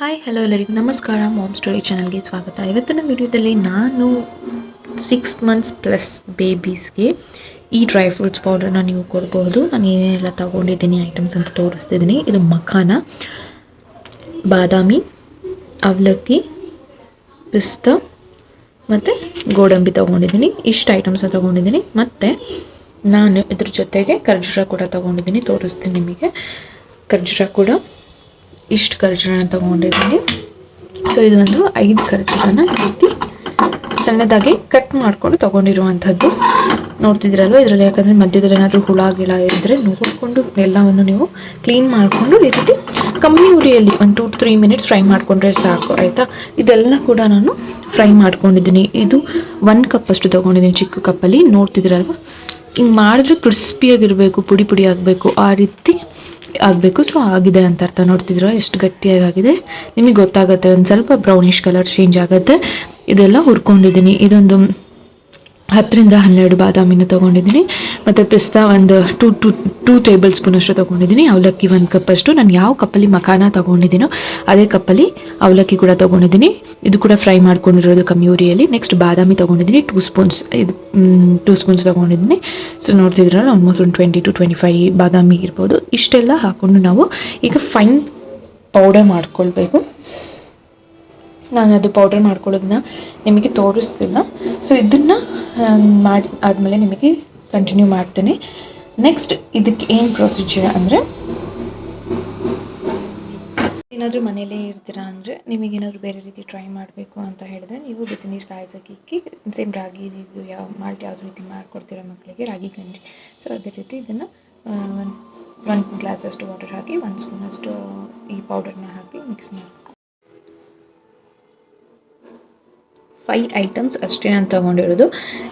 Hi hello ಎಲ್ಲರಿಗೂ ನಮಸ್ಕಾರ. Ma'am story ಚಾನಲ್ಗೆ ಸ್ವಾಗತ. ಇವತ್ತಿನ ವಿಡಿಯೋದಲ್ಲಿ ನಾನು 6 ಮಂತ್ಸ್ ಪ್ಲಸ್ ಬೇಬೀಸ್ಗೆ ಈ ಡ್ರೈ ಫ್ರೂಟ್ಸ್ ಪೌಡರ್ನ ನೀವು ಕೊಡ್ಬೋದು. ನಾನು ಏನೆಲ್ಲ ತೊಗೊಂಡಿದ್ದೀನಿ ಐಟಮ್ಸ್ ಅಂತ ತೋರಿಸ್ತಿದ್ದೀನಿ. ಇದು ಮಖಾನ, ಬಾದಾಮಿ, ಅವಲಕ್ಕಿ, ಪಿಸ್ತಾ ಮತ್ತು ಗೋಡಂಬಿ ತೊಗೊಂಡಿದ್ದೀನಿ. ಇಷ್ಟು ಐಟಮ್ಸ್ನ ತೊಗೊಂಡಿದ್ದೀನಿ. ಮತ್ತು ನಾನು ಇದ್ರ ಜೊತೆಗೆ ಖರ್ಜೂರ ಕೂಡ ತೊಗೊಂಡಿದ್ದೀನಿ, ತೋರಿಸ್ತೀನಿ ನಿಮಗೆ. ಖರ್ಜೂರ ಕೂಡ ಇಷ್ಟು ಖರ್ಜೂರನ ತೊಗೊಂಡಿದ್ದೀನಿ. ಸೊ ಇದೊಂದು 5 ಖರ್ಜೂರನ ರೀತಿ ಸಣ್ಣದಾಗಿ ಕಟ್ ಮಾಡಿಕೊಂಡು ತೊಗೊಂಡಿರುವಂಥದ್ದು. ನೋಡ್ತಿದ್ದೀರಲ್ವ ಇದರಲ್ಲಿ, ಯಾಕಂದರೆ ಮಧ್ಯದಲ್ಲಿ ಏನಾದರೂ ಹುಳ ಗಿಳ ಇದ್ದರೆ ನೋಡಿಕೊಂಡು ಎಲ್ಲವನ್ನು ನೀವು ಕ್ಲೀನ್ ಮಾಡಿಕೊಂಡು ಈ ರೀತಿ ಕಮ್ಮಿ ಉರಿಯಲ್ಲಿ 1 to 3 minutes ಫ್ರೈ ಮಾಡಿಕೊಂಡ್ರೆ ಸಾಕು, ಆಯಿತಾ. ಇದೆಲ್ಲ ಕೂಡ ನಾನು ಫ್ರೈ ಮಾಡ್ಕೊಂಡಿದ್ದೀನಿ. ಇದು 1 ಕಪ್ ಅಷ್ಟು ತೊಗೊಂಡಿದ್ದೀನಿ, ಚಿಕ್ಕ ಕಪ್ಪಲ್ಲಿ. ನೋಡ್ತಿದ್ದೀರಲ್ವ, ಹಿಂಗೆ ಮಾಡಿದ್ರೆ ಕ್ರಿಸ್ಪಿಯಾಗಿರಬೇಕು, ಪುಡಿ ಪುಡಿ ಆಗಬೇಕು, ಆ ರೀತಿ ಆಗಬೇಕು. ಸೊ ಆಗಿದೆ ಅಂತ ಅರ್ಥ. ನೋಡ್ತಿದ್ರ ಎಷ್ಟು ಗಟ್ಟಿಯಾಗಿದೆ, ನಿಮಗೆ ಗೊತ್ತಾಗುತ್ತೆ. ಒಂದು ಸ್ವಲ್ಪ ಬ್ರೌನಿಷ್ ಕಲರ್ ಚೇಂಜ್ ಆಗುತ್ತೆ. ಇದೆಲ್ಲ ಹುರ್ಕೊಂಡಿದ್ದೀನಿ. ಇದೊಂದು 10 ರಿಂದ 12 ಬಾದಾಮಿನ ತೊಗೊಂಡಿದ್ದೀನಿ. ಮತ್ತು ಪಿಸ್ತಾ ಒಂದು 2 ಟೇಬಲ್ ಸ್ಪೂನ್ ಅಷ್ಟು ತೊಗೊಂಡಿದ್ದೀನಿ. ಅವಲಕ್ಕಿ 1 ಕಪ್ ಅಷ್ಟು. ನಾನು ಯಾವ ಕಪ್ಪಲ್ಲಿ ಮಖಾನ ತೊಗೊಂಡಿದ್ದೀನೋ ಅದೇ ಕಪ್ಪಲ್ಲಿ ಅವಲಕ್ಕಿ ಕೂಡ ತೊಗೊಂಡಿದ್ದೀನಿ. ಇದು ಕೂಡ ಫ್ರೈ ಮಾಡ್ಕೊಂಡಿರೋದು ಕಮ್ಮಿ ಉರಿಯಲ್ಲಿ. ನೆಕ್ಸ್ಟ್ ಬಾದಾಮಿ ತೊಗೊಂಡಿದ್ದೀನಿ 2 ಸ್ಪೂನ್ಸ್. ಇದು 2 ಸ್ಪೂನ್ಸ್ ತೊಗೊಂಡಿದ್ದೀನಿ. ಸೊ ನೋಡ್ತಿದ್ರಲ್ಲ, ಆಲ್ಮೋಸ್ಟ್ ಒಂದು 20 to 25 ಬಾದಾಮಿ ಇರ್ಬೋದು. ಇಷ್ಟೆಲ್ಲ ಹಾಕ್ಕೊಂಡು ನಾವು ಈಗ ಫೈನ್ ಪೌಡರ್ ಮಾಡ್ಕೊಳ್ಬೇಕು. ನಾನು ಅದು ಪೌಡರ್ ಮಾಡ್ಕೊಳ್ಳೋದನ್ನ ನಿಮಗೆ ತೋರಿಸ್ತಿಲ್ಲ. ಸೊ ಇದನ್ನು ಮಾಡಿ ಆದಮೇಲೆ ನಿಮಗೆ ಕಂಟಿನ್ಯೂ ಮಾಡ್ತೇನೆ. ನೆಕ್ಸ್ಟ್ ಇದಕ್ಕೆ ಏನು ಪ್ರೊಸೀಜರ್ ಅಂದರೆ, ಏನಾದರೂ ಮನೇಲೇ ಇರ್ತೀರಾ ಅಂದರೆ, ನಿಮಗೇನಾದರೂ ಬೇರೆ ರೀತಿ ಟ್ರೈ ಮಾಡಬೇಕು ಅಂತ ಹೇಳಿದ್ರೆ, ನೀವು ಬಿಸಿ ನೀರು ಕಾಯಿಸೋಕೆ ಇಕ್ಕಿ ಸೇಮ್ ರಾಗಿ ಇದು ಯಾವ ಮಾಲ್ಟ್ ಯಾವ ರೀತಿ ಮಾಡಿಕೊಡ್ತೀರಾ ಮಕ್ಕಳಿಗೆ, ರಾಗಿ ಗಂಜಿ. ಸೊ ಅದೇ ರೀತಿ ಇದನ್ನು 1 ಗ್ಲಾಸಷ್ಟು ವಾಟರ್ ಹಾಕಿ 1 ಸ್ಪೂನಷ್ಟು ಈ ಪೌಡರ್ನ ಹಾಕಿ ಮಿಕ್ಸ್ ಮಾಡಿ 5 ಐಟಮ್ಸ್ ಅಷ್ಟೇ ನಾನು ತೊಗೊಂಡಿರೋದು.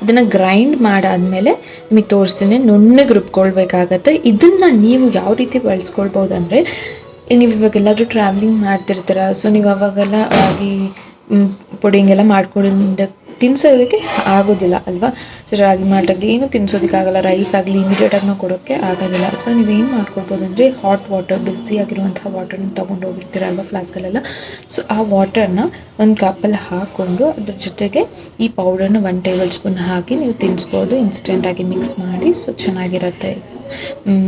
ಇದನ್ನು ಗ್ರೈಂಡ್ ಮಾಡಾದಮೇಲೆ ನಿಮಗೆ ತೋರಿಸ್ತೀನಿ. ನುಣ್ಣಗೆ ರುಬ್ಕೊಳ್ಬೇಕಾಗತ್ತೆ. ಇದನ್ನು ನೀವು ಯಾವ ರೀತಿ ಬಳಸ್ಕೊಳ್ಬೋದು ಅಂದರೆ, ನೀವು ಇವಾಗ ಎಲ್ಲಾದರೂ ಟ್ರಾವೆಲಿಂಗ್ ಮಾಡ್ತಿರ್ತೀರ. ಸೊ ನೀವು ಅವಾಗೆಲ್ಲ ರಾಗಿ ಪುಡಿ ಹಿಂಗೆಲ್ಲ ಮಾಡ್ಕೊಂಡು ತಿನ್ಸೋದಕ್ಕೆ ಆಗೋದಿಲ್ಲ ಅಲ್ವಾ. ಸೊ ರಾಗಿ ಮಾಲ್ಟಾಗಲಿ ಏನು ತಿನ್ಸೋದಕ್ಕಾಗಲ್ಲ, ರೈಸ್ ಆಗಲಿ ಇಮಿಡಿಯೇಟಾಗಿ ನಾವು ಕೊಡೋಕ್ಕೆ ಆಗೋದಿಲ್ಲ. ಸೊ ನೀವೇನು ಮಾಡ್ಕೊಳ್ಬೋದು ಅಂದರೆ, ಹಾಟ್ ವಾಟರ್, ಬಿಸಿಯಾಗಿರುವಂಥ ವಾಟರ್ನ ತೊಗೊಂಡು ಹೋಗಿರ್ತೀರಲ್ವ ಫ್ಲಾಸ್ಕಲ್ಲೆಲ್ಲ. ಸೊ ಆ ವಾಟರ್ನ ಒಂದು ಕಪ್ಪಲ್ಲಿ ಹಾಕ್ಕೊಂಡು ಅದ್ರ ಜೊತೆಗೆ ಈ ಪೌಡರ್ನ 1 ಟೇಬಲ್ ಸ್ಪೂನ್ ಹಾಕಿ ನೀವು ತಿನ್ನಿಸ್ಬೋದು. ಇನ್ಸ್ಟೆಂಟಾಗಿ ಮಿಕ್ಸ್ ಮಾಡಿ. ಸೊ ಚೆನ್ನಾಗಿರುತ್ತೆ.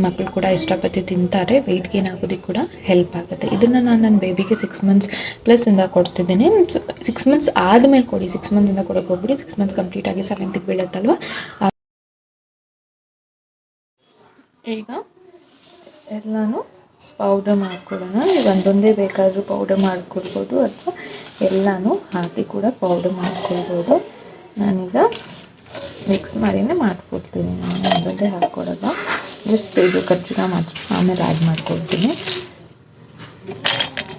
ಮಕ್ಕಳು ಕೂಡ ಇಷ್ಟಪಟ್ಟು ತಿಂತಾರೆ. ವೆಯ್ಟ್ ಗೇನ್ ಆಗೋದಕ್ಕೆ ಕೂಡ ಹೆಲ್ಪ್ ಆಗುತ್ತೆ. ಇದನ್ನು ನಾನು ನನ್ನ ಬೇಬಿಗೆ 6 ಮಂತ್ಸ್ ಪ್ಲಸ್ಸಿಂದ ಕೊಡ್ತಿದ್ದೀನಿ. 6 ಮಂತ್ಸ್ ಆದಮೇಲೆ ಕೊಡಿ, 6 ಮಂತಿಂದ ಕೊಡೋಕೆ ಹೋಗ್ಬಿಡಿ. 6 ಮಂತ್ಸ್ ಕಂಪ್ಲೀಟ್ ಆಗಿ 7th ಬೀಳುತ್ತಲ್ವ. ಈಗ ಎಲ್ಲನೂ ಪೌಡರ್ ಮಾಡ್ಕೊಳ್ಳೋಣ. ಒಂದೊಂದೇ ಬೇಕಾದರೂ ಪೌಡರ್ ಮಾಡ್ಕೊಳ್ಬೋದು, ಅಥವಾ ಎಲ್ಲನೂ ಹಾಕಿ ಕೂಡ ಪೌಡರ್ ಮಾಡ್ಕೊಳ್ಬೋದು. ನಾನೀಗ ಮಿಕ್ಸ್ ಮಾಡಿನೇ ಮಾಡ್ಕೊಡ್ತೀನಿ. ನಾನು ಒಂದೊಂದೇ ಹಾಕ್ಕೊಡೋಲ್ಲ, ಜಸ್ಟ್ ಇದು ಖರ್ಜೂರ ಮಾತ್ರ ಆಮೇಲೆ ಆ್ಯಡ್ ಮಾಡ್ಕೊಳ್ತೀನಿ.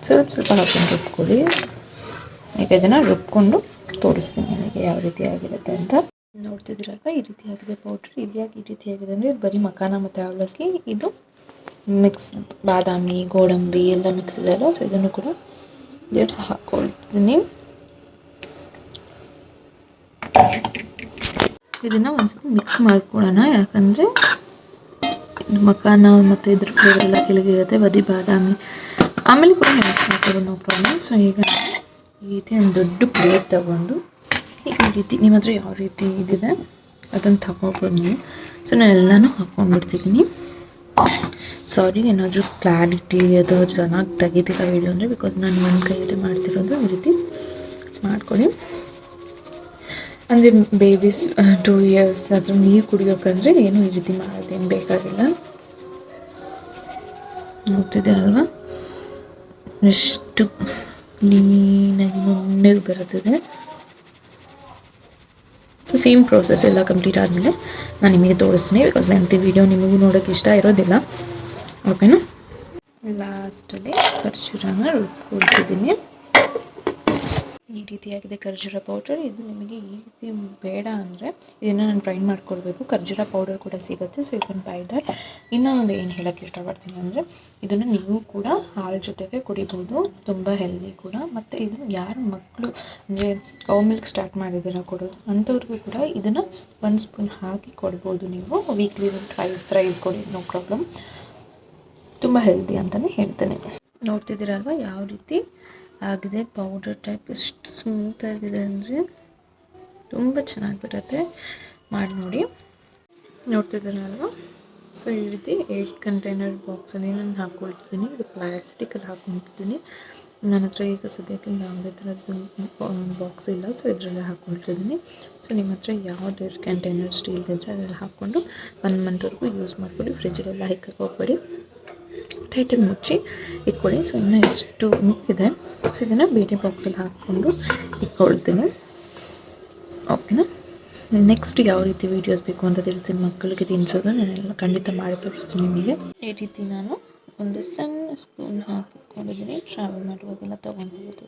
ಸ್ವಲ್ಪ ಹಾಕ್ಕೊಂಡು ರುಬ್ಕೊಳ್ಳಿ. ಈಗ ಇದನ್ನು ರುಬ್ಕೊಂಡು ತೋರಿಸ್ತೀನಿ ನನಗೆ ಯಾವ ರೀತಿ ಆಗಿರುತ್ತೆ ಅಂತ. ನೋಡ್ತಿದ್ದೀರಲ್ವ, ಈ ರೀತಿ ಆಗಿದೆ ಪೌಡ್ರ್. ಇದ್ಯಾಕೆ ಈ ರೀತಿ ಆಗಿದೆ ಅಂದರೆ, ಬರೀ ಮಖಾನ ಮತ್ತು ಅವಲಕ್ಕಿ, ಇದು ಮಿಕ್ಸ್ ಬಾದಾಮಿ, ಗೋಡಂಬಿ ಎಲ್ಲ ಮಿಕ್ಸ್ ಇದೆಯಲ್ಲ. ಸೊ ಇದನ್ನು ಕೂಡ ಹಾಕ್ಕೊಳ್ತೀನಿ. ಇದನ್ನು ಒಂದು ಸ್ವಲ್ಪ ಮಿಕ್ಸ್ ಮಾಡ್ಕೊಳ್ಳೋಣ, ಯಾಕಂದರೆ ಮಖಾನ ಮತ್ತು ಇದ್ರ ಫ್ಲೇವರೆಲ್ಲ ಕೆಳಗಿರುತ್ತೆ. ಬದಿ ಬಾದಾಮಿ ಆಮೇಲೆ ಕೂಡ ಮಿಕ್ಸ್ ಮಾಡ್ಕೊಳ್ಳೋದು, ನೋ ಪ್ರಾಬ್ಲಮ್. ಸೊ ಈಗ ಈ ರೀತಿ ಒಂದು ದೊಡ್ಡ ಪ್ಲೇಟ್ ತೊಗೊಂಡು ಈ ರೀತಿ ನಿಮ್ಮ ಹತ್ರ ಯಾವ ರೀತಿ ಇದಿದೆ ಅದನ್ನು ತಗೊಳ್ಬೋದು ನೀವು. ಸೊ ನಾನು ಎಲ್ಲನೂ ಹಾಕ್ಕೊಂಡ್ಬಿಡ್ತಿದ್ದೀನಿ. ಸಾರಿ, ಏನಾದರೂ ಕ್ಲಾರಿಟಿ ಅದು ಚೆನ್ನಾಗಿ ತೆಗಿತಿಲ್ಲ ವೀಡಿಯೋ ಅಂದರೆ, ಬಿಕಾಸ್ ನಾನು ಒಂದು ಕೈಯಲ್ಲಿ ಮಾಡ್ತಿರೋದು. ಈ ರೀತಿ ಮಾಡ್ಕೊಳ್ಳಿ. ಅಂದರೆ ಬೇಬೀಸ್ 2 years ಅದ್ರ ನೀರು ಕುಡಿಯೋಕ್ಕಂದರೆ ಏನು ಈ ರೀತಿ ಮಾಡೋದೇನು ಬೇಕಾಗಿಲ್ಲ. ನೋಡ್ತಿದ್ದೀರಲ್ವ, ಎಷ್ಟು ಕ್ಲೀನಾಗಿ ನುಣ್ಣಗೆ ಬರುತ್ತದೆ. ಸೊ ಸೇಮ್ ಪ್ರೋಸೆಸ್ ಎಲ್ಲ ಕಂಪ್ಲೀಟ್ ಆದಮೇಲೆ ನಾನು ನಿಮಗೆ ತೋರಿಸ್ತೀನಿ, ಬಿಕಾಸ್ ಲೆಂತಿ ವೀಡಿಯೋ ನಿಮಗೂ ನೋಡೋಕ್ಕೆ ಇಷ್ಟ ಇರೋದಿಲ್ಲ. ಓಕೆನಾ. ಲಾಸ್ಟಲ್ಲಿ ಖರ್ಜೂರನ ರುಬ್ಕೊಳ್ತಿದ್ದೀನಿ. ಈ ರೀತಿಯಾಗಿದೆ ಖರ್ಜೂರ ಪೌಡರ್. ಇದು ನಿಮಗೆ ಈ ರೀತಿ ಬೇಡ ಅಂದರೆ ಇದನ್ನು ನಾನು ಗ್ರೈಂಡ್ ಮಾಡ್ಕೊಳ್ಬೇಕು. ಖರ್ಜೂರ ಪೌಡರ್ ಕೂಡ ಸಿಗುತ್ತೆ, so you can buy that. ಇನ್ನೂ ಒಂದು ಏನು ಹೇಳೋಕ್ಕೆ ಇಷ್ಟಪಡ್ತೀನಿ ಅಂದರೆ, ಇದನ್ನು ನೀವು ಕೂಡ ಹಾಲು ಜೊತೆಗೆ ಕುಡಿಬೋದು, ತುಂಬ ಹೆಲ್ದಿ ಕೂಡ. ಮತ್ತು ಇದನ್ನು ಯಾರು ಮಕ್ಕಳು ಅಂದರೆ ಕೌ ಮಿಲ್ಕ್ ಸ್ಟಾರ್ಟ್ ಮಾಡಿದ್ದೀರ ಕೊಡೋದು ಅಂಥವ್ರಿಗೂ ಕೂಡ ಇದನ್ನು 1 ಸ್ಪೂನ್ ಹಾಕಿ ಕೊಡ್ಬೋದು ನೀವು. ವೀಕ್ಲಿ ರೈಸ್ ಕೊಡಿ, ನೋ ಪ್ರಾಬ್ಲಮ್. ತುಂಬ ಹೆಲ್ದಿ ಅಂತಲೇ ಹೇಳ್ತೇನೆ. ನೋಡ್ತಿದ್ದೀರಲ್ವ ಯಾವ ರೀತಿ ಆಗಿದೆ. ಪೌಡರ್ ಟೈಪ್ ಎಷ್ಟು ಸ್ಮೂತಾಗಿದೆ ಅಂದರೆ ತುಂಬ ಚೆನ್ನಾಗಿ ಬರುತ್ತೆ. ಮಾಡಿ ನೋಡಿ. ನೋಡ್ತಿದ್ದೀರಲ್ವ? ಸೊ ಈ ರೀತಿ 8 ಕಂಟೈನರ್ ಬಾಕ್ಸಲ್ಲಿ ನಾನು ಹಾಕ್ಕೊಳ್ತಿದ್ದೀನಿ. ಇದು ಪ್ಲಾಸ್ಟಿಕಲ್ಲಿ ಹಾಕ್ಕೊಳ್ತಿದ್ದೀನಿ. ನನ್ನ ಹತ್ರ ಈಗ ಸದ್ಯಕ್ಕೆ ಯಾವುದೇ ಥರದ್ದು ಬಾಕ್ಸ್ ಇಲ್ಲ, ಸೊ ಇದರಲ್ಲೇ ಹಾಕ್ಕೊಳ್ತಿದ್ದೀನಿ. ಸೊ ನಿಮ್ಮ ಹತ್ರ ಯಾವುದೇ ಕಂಟೈನರ್ ಸ್ಟೀಲ್ ಇದ್ದರೆ ಅದರಲ್ಲಿ ಹಾಕ್ಕೊಂಡು 1 ಮಂತ್ವರೆಗೂ ಯೂಸ್ ಮಾಡಿಕೊಡಿ. ಫ್ರಿಜ್ಜಲ್ಲೆಲ್ಲ ಹಾಕಕ್ಕೆ ಹೋಗ್ಬೇಡಿ, ಟೈಟಾಗಿ ಮುಚ್ಚಿ ಇಟ್ಕೊಳ್ಳಿ. ಸೊ ಇನ್ನೂ ಎಷ್ಟು ಮಿಕ್ಕಿದೆ, ಸೊ ಇದನ್ನು ಬೇರೆ ಬಾಕ್ಸಲ್ಲಿ ಹಾಕ್ಕೊಂಡು ಇಟ್ಕೊಳ್ತೀನಿ. ಓಕೆನಾ? ನೆಕ್ಸ್ಟ್ ಯಾವ ರೀತಿ ವೀಡಿಯೋಸ್ ಬೇಕು ಅಂತ ತಿಳಿಸಿ ಮಕ್ಕಳಿಗೆ ತಿನ್ನಿಸೋದು ನಾನೆಲ್ಲ ಖಂಡಿತ ಮಾಡಿ ತೋರಿಸ್ತೀನಿ ನಿಮಗೆ. ಈ ರೀತಿ ನಾನು ಒಂದು ಸಣ್ಣ ಸ್ಪೂನ್ ಹಾಕಿಕೊಂಡಿದ್ದೀನಿ. ಟ್ರಾವೆಲ್ ಮಾಡುವಾಗೆಲ್ಲ ತೊಗೊಂಡು ಹೋಗೋದು.